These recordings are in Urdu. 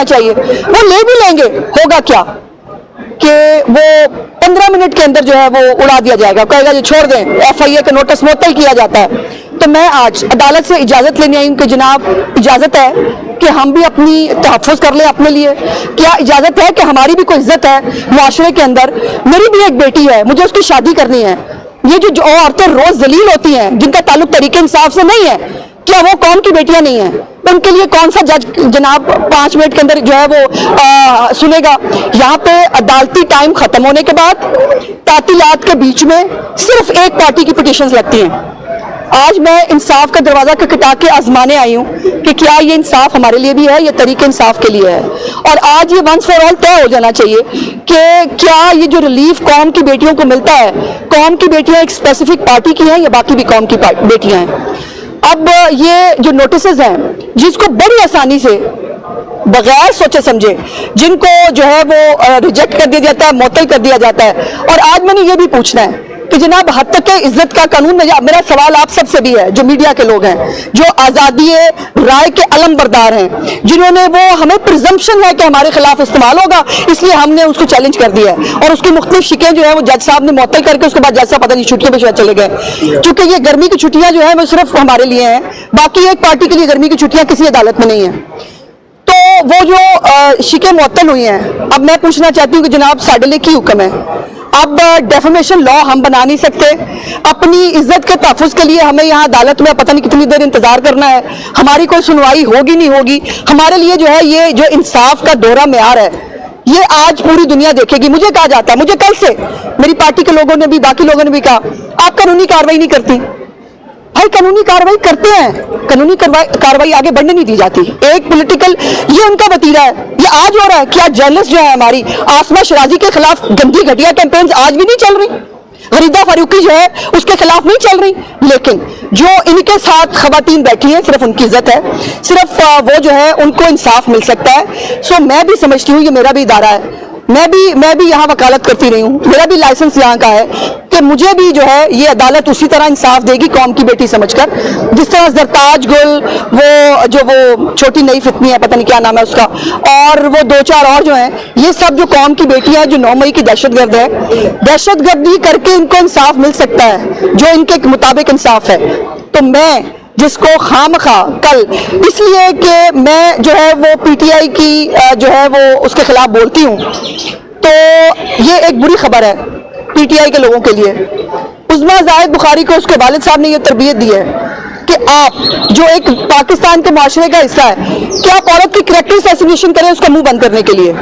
چاہیے وہ لے بھی لیں گے، ہوگا کیا کہ وہ 15 منٹ کے اندر جو ہے وہ اڑا دیا جائے گا، کہے گا یہ چھوڑ دیں، FIA کا نوٹس معطل کیا جاتا ہے۔ تو میں آج عدالت سے اجازت لینے آئی ہوں کہ جناب اجازت ہے کہ ہم بھی اپنی تحفظ کر لیں اپنے لیے، کیا اجازت ہے کہ ہماری بھی کوئی عزت ہے معاشرے کے اندر، میری بھی ایک بیٹی ہے، مجھے اس کی شادی کرنی ہے۔ یہ جو عورتیں روز ذلیل ہوتی ہیں جن کا تعلق تحریک انصاف سے نہیں ہے، کیا وہ قوم کی بیٹیاں نہیں ہیں؟ ان کے لیے کون سا جج جناب 5 منٹ کے اندر جو ہے وہ سنے گا؟ یہاں پہ عدالتی ٹائم ختم ہونے کے بعد تعطیلات کے بیچ میں صرف ایک پارٹی کی پٹیشنز لگتی ہیں۔ آج میں انصاف کا دروازہ کھٹکھٹا کے آزمانے آئی ہوں کہ کیا یہ انصاف ہمارے لیے بھی ہے، یہ تحریک انصاف کے لیے ہے، اور آج یہ ونس فار آل طے ہو جانا چاہیے کہ کیا یہ جو ریلیف قوم کی بیٹیوں کو ملتا ہے، قوم کی بیٹیاں ایک اسپیسیفک پارٹی کی ہیں یا باقی بھی قوم کی بیٹیاں ہیں۔ اب یہ جو نوٹسز ہیں جس کو بڑی آسانی سے بغیر سوچے سمجھے جن کو جو ہے وہ ریجیکٹ کر دیا جاتا ہے، معطل کر دیا جاتا ہے، اور آج میں نے یہ بھی پوچھنا ہے کہ جناب حد تک عزت کا قانون، میرا سوال آپ سب سے بھی ہے جو میڈیا کے لوگ ہیں، جو آزادی رائے کے علم بردار ہیں، جنہوں نے وہ ہمیں پرزمپشن ہے کہ ہمارے خلاف استعمال ہوگا اس لیے ہم نے اس کو چیلنج کر دیا ہے، اور اس کی مختلف شکیں جو ہیں وہ جج صاحب نے معطل کر کے اس کے بعد جج صاحب پتہ نہیں چھٹیوں پہ شاید چلے گئے، کیونکہ یہ گرمی کی چھٹیاں جو ہیں وہ صرف ہمارے لیے ہیں، باقی ایک پارٹی کے لیے گرمی کی چھٹیاں کسی عدالت میں نہیں ہیں۔ تو وہ جو شکیں معطل ہوئی ہیں، اب میں پوچھنا چاہتی ہوں کہ جناب ساڈے لیے کی حکم ہے؟ اب ڈیفیمیشن لا ہم بنا نہیں سکتے، اپنی عزت کے تحفظ کے لیے ہمیں یہاں عدالت میں پتہ نہیں کتنی دیر انتظار کرنا ہے، ہماری کوئی سنوائی ہوگی نہیں ہوگی، ہمارے لیے جو ہے یہ جو انصاف کا دورہ معیار ہے یہ آج پوری دنیا دیکھے گی۔ مجھے کہا جاتا ہے، مجھے کل سے میری پارٹی کے لوگوں نے بھی، باقی لوگوں نے بھی کہا آپ قانونی کارروائی نہیں کرتی۔ بھائی قانونی کارروائی کرتے ہیں، قانونی کارروائی آگے بڑھنے نہیں دی جاتی۔ ایک پولیٹیکل یہ ان کا وتیرہ ہے، یہ آج ہو رہا ہے۔ کیا جرنلسٹ جو ہے ہماری آسمہ شرازی کے خلاف گندی گھٹیا کیمپینز آج بھی نہیں چل رہی؟ غریدہ فاروقی جو ہے اس کے خلاف نہیں چل رہی؟ لیکن جو ان کے ساتھ خواتین بیٹھی ہیں صرف ان کی عزت ہے، صرف وہ جو ہے ان کو انصاف مل سکتا ہے۔ سو میں بھی سمجھتی ہوں یہ میرا بھی ادارہ ہے، میں بھی یہاں وکالت کرتی رہی ہوں، میرا بھی لائسنس یہاں کا ہے کہ مجھے بھی جو ہے یہ عدالت اسی طرح انصاف دے گی قوم کی بیٹی سمجھ کر، جس طرح زرتاج گل، وہ چھوٹی نئی فتنی ہے، پتہ نہیں کیا نام ہے اس کا، اور وہ 2-4 اور جو ہیں، یہ سب جو قوم کی بیٹی ہیں جو 9 مئی کی دہشت گرد ہے، دہشت گردی کر کے ان کو انصاف مل سکتا ہے جو ان کے مطابق انصاف ہے۔ تو میں جس کو خامخواہ کل اس لیے کہ میں جو ہے وہ PTI کی جو ہے وہ اس کے خلاف بولتی ہوں، تو یہ ایک بری خبر ہے PTI کے لوگوں کے لیے۔ عظمیٰ زاہد بخاری کو اس کے والد صاحب نے یہ تربیت دی ہے کہ آپ جو ایک پاکستان کے معاشرے کا حصہ ہے کہ آپ عورت کی کریکٹر اسیسینیشن کریں اس کا منہ بند کرنے کے لیے۔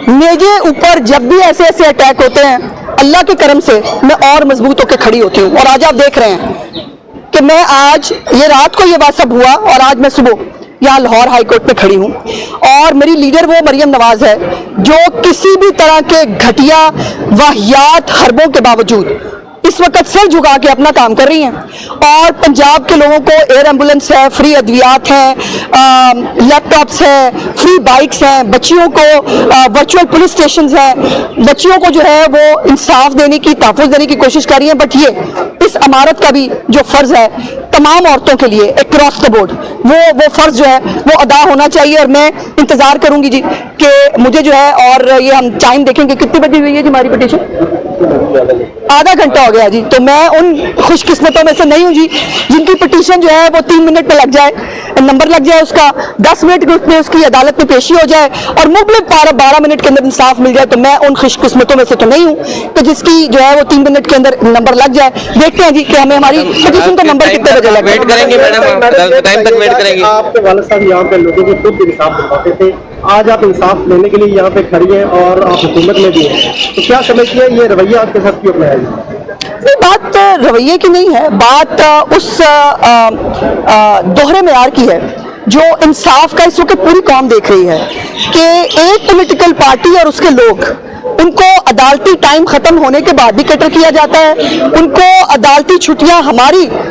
میرے اوپر جب بھی ایسے اٹیک ہوتے ہیں اللہ کے کرم سے میں اور مضبوط ہو کے کھڑی ہوتی ہوں، اور آج آپ دیکھ رہے ہیں کہ میں آج یہ رات کو یہ بات سب ہوا اور آج میں صبح یہاں لاہور ہائی کورٹ پہ کھڑی ہوں، اور میری لیڈر وہ مریم نواز ہے جو کسی بھی طرح کے گھٹیا واہیات حربوں کے باوجود اس وقت سر جھکا کے اپنا کام کر رہی ہیں، اور پنجاب کے لوگوں کو ایئر ایمبولنس ہے، فری ادویات ہیں، لیپ ٹاپس ہیں، فری بائکس ہیں، بچیوں کو ورچوئل پولیس سٹیشنز ہیں، بچیوں کو جو ہے وہ انصاف دینے کی، تحفظ دینے کی کوشش کر رہی ہیں۔ بٹ یہ اس عمارت کا بھی جو فرض ہے تمام عورتوں کے لیے اکراس دا بورڈ، وہ فرض جو ہے وہ ادا ہونا چاہیے، اور میں انتظار کروں گی جی کہ مجھے جو ہے، اور یہ ہم ٹائم دیکھیں گے کتنی بجے ہوئی ہے جی ہماری پٹیشن؟ آدھا گھنٹہ ہو گیا جی۔ تو میں ان خوش قسمتوں میں سے نہیں ہوں جی جن کی پٹیشن جو ہے وہ 3 منٹ پہ لگ جائے، نمبر لگ جائے اس کا، 10 منٹ میں اس کی عدالت میں پیشی ہو جائے، اور مبلغ 12 منٹ کے اندر انصاف مل جائے۔ تو میں ان خوش قسمتوں میں سے تو نہیں ہوں کہ جس کی جو ہے وہ 3 منٹ کے اندر نمبر لگ جائے۔ دیکھتے ہیں جی کہ ہمیں ہماری پٹیشن کا نمبر کتنے بجے لگے۔ ویٹ کریں گے میڈم، ٹائم تک ویٹ کریں گے۔ آپ کے والد صاحب یہاں پہ لوگوں کو خود انصاف دلواتے تھے، آج آپ انصاف لینے کے لیے یہاں پہ کھڑی ہیں اور آپ حکومت میں بھی ہیں، تو کیا سمجھتی ہیں یہ رویہ آپ کے ساتھ کیوں اپنایا ہے؟ بات رویے کی نہیں ہے، بات اس دوہرے معیار کی ہے جو انصاف کا اس وقت پوری قوم دیکھ رہی ہے کہ ایک پولیٹیکل پارٹی اور اس کے لوگ، ان کو عدالتی ٹائم ختم ہونے کے بعد بھی کٹر کیا جاتا ہے، ان کو عدالتی چھٹیاں ہماری